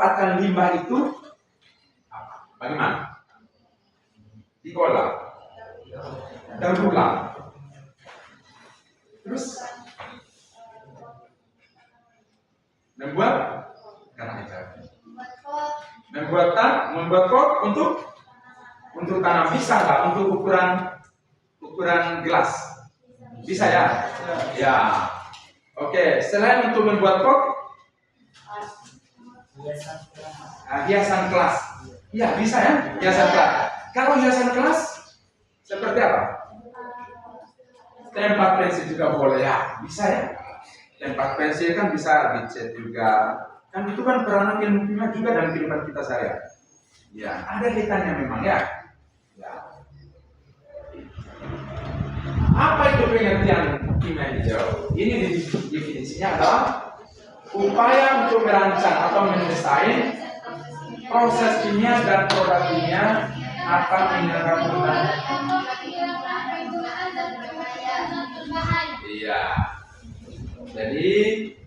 memanfaatkan limbah itu apa? Bagaimana? Diolah, daur ulang. Terus membuat membuat pot untuk tanam. Bisa nggak untuk ukuran gelas? Bisa ya? Ya. Oke, selain untuk membuat pot, hiasan kelas. Iya, bisa ya, hiasan kelas. Kalau hiasan kelas seperti apa? Tempat pensil juga boleh ya, bisa ya. Tempat pensil kan bisa dicat juga. Kan itu kan peranan ilmu kimia juga dalam kehidupan kita sehari-hari. Ya, ada kaitannya memang ya. Ya. Apa itu pengertian kimia hijau? Ini definisinya adalah upaya untuk merancang atau mendesain proses kimia dan produk kimia atau mineral penggunaan. Iya. Jadi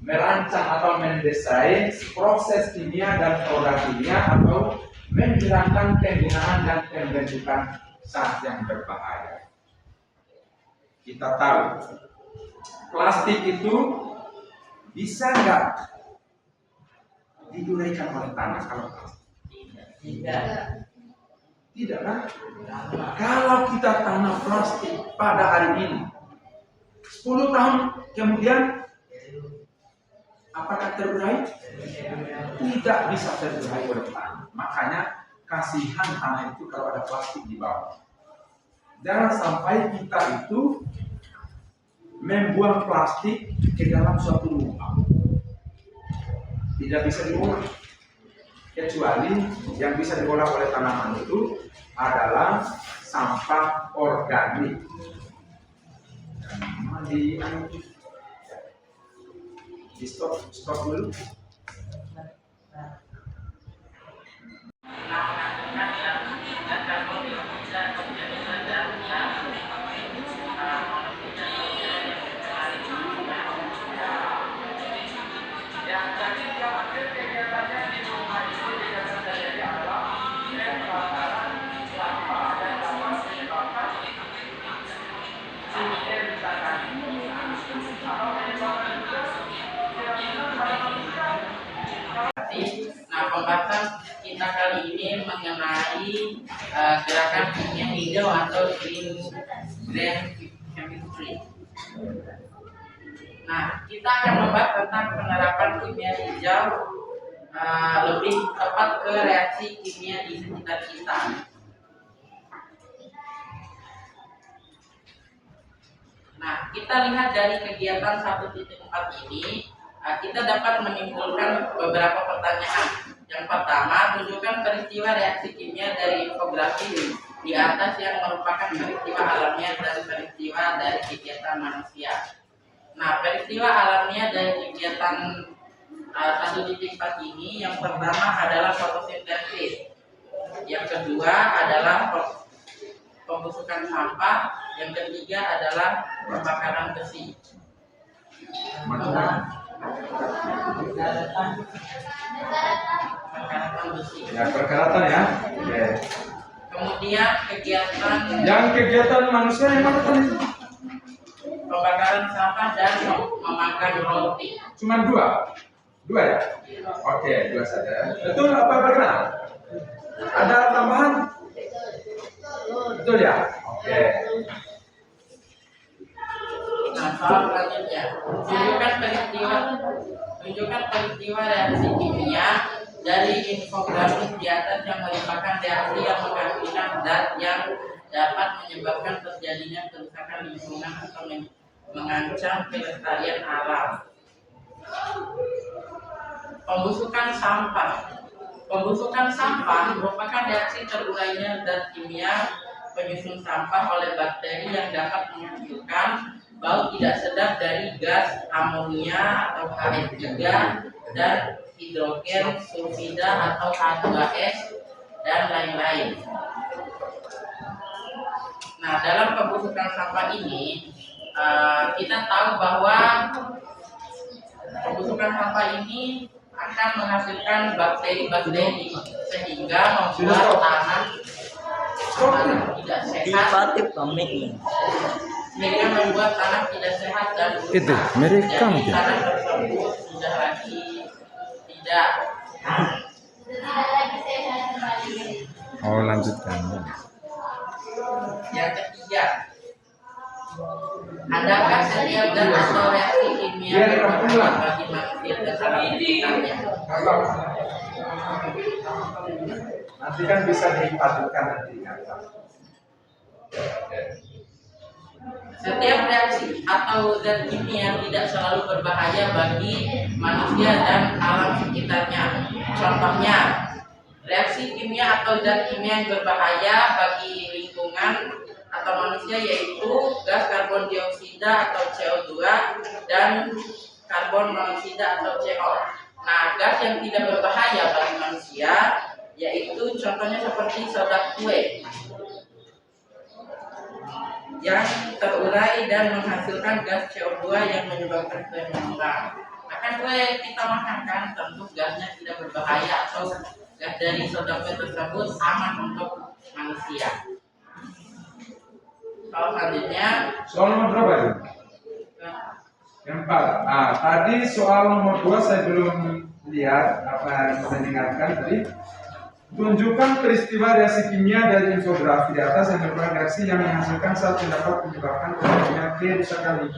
merancang atau mendesain proses kimia dan produk kimia atau menghilangkan penggunaan dan pembentukan zat yang berbahaya. Kita tahu plastik itu bisa nggak diuraikan oleh tanah kalau plastik? Tidak kan? Kalau kita tanam plastik pada hari ini, 10 tahun kemudian apakah terurai? Tidak bisa terurai oleh tanah. Makanya kasihan tanah itu kalau ada plastik di bawah. Jangan sampai kita itu membuang plastik ke dalam suatu lubang. Tidak bisa diolah. Kecuali yang bisa diolah oleh tanaman itu adalah sampah organik. Di stop dulu. Nah, pembahasan kita kali ini mengenai gerakan kimia hijau atau green chemistry. Nah, kita akan membahas tentang penerapan kimia hijau lebih tepat ke reaksi kimia di sekitar kita. Nah, kita lihat dari kegiatan 1.4 ini, kita dapat menyimpulkan beberapa pertanyaan. Yang pertama, tunjukkan peristiwa reaksi kimia dari infografi di atas yang merupakan peristiwa alamiah dan peristiwa dari kegiatan manusia. Nah, peristiwa alamiah dari kegiatan 1.4 ini, yang pertama adalah fotosintesis, yang kedua adalah pembusukan sampah, yang ketiga adalah pembakaran besi. Perkaratan ya. Oke. Kemudian kegiatan manusia yang mana tadi? Pembakaran sampah dan memakan roti. Cuma dua ya? Oke, dua saja. Betul apa bagaimana? Ada tambahan? Betul ya? Oke. Nah, soal selanjutnya, tunjukkan peristiwa reaksi kimia dari infografis di atas yang merupakan reaksi yang menghasilkan zat yang dapat menyebabkan terjadinya kerusakan lingkungan atau mengancam kelestarian alam. Pembusukan sampah merupakan reaksi terurainya zat kimia penyusun sampah oleh bakteri yang dapat menghasilkan bau tidak sedap dari gas amonia atau H2 dan hidrogen sulfida atau H2S dan lain-lain. Nah, dalam pembusukan sampah ini kita tahu bahwa pembusukan sampah ini akan menghasilkan bakteri-bakteri sehingga membuat tanah tidak sehat, sehingga membuat tanah tidak sehat dan Itu mereka jadi mungkin. tanah tersebut sudah lagi tidak sehat. Oh, lanjutkan. Yang ketiga, adakah setiap zat atau reaksi kimia berbahaya bagi manusia dan alam sekitarnya? Nanti kan bisa dipadukan nanti kan. Setiap reaksi atau zat kimia tidak selalu berbahaya bagi manusia dan alam sekitarnya. Contohnya, reaksi kimia atau zat kimia yang berbahaya bagi lingkungan atau manusia yaitu gas karbon dioksida atau CO2 dan karbon monoksida atau CO. Nah, gas yang tidak berbahaya bagi manusia yaitu contohnya seperti soda kue yang terurai dan menghasilkan gas CO2 yang menyebabkan kue mengembang. Akan kue kita makan kan, tentu gasnya tidak berbahaya atau gas dari soda kue tersebut aman untuk manusia. Soal selanjutnya, Soal nomor berapa itu? Yang 4. Nah, tadi soal nomor 2 saya belum lihat apa yang saya ingatkan tadi. Tunjukkan peristiwa reaksi kimia dari infografi di atas yang merupakan reaksi yang menghasilkan zat yang dapat menyebabkan terjadinya kerusakan lingkungan.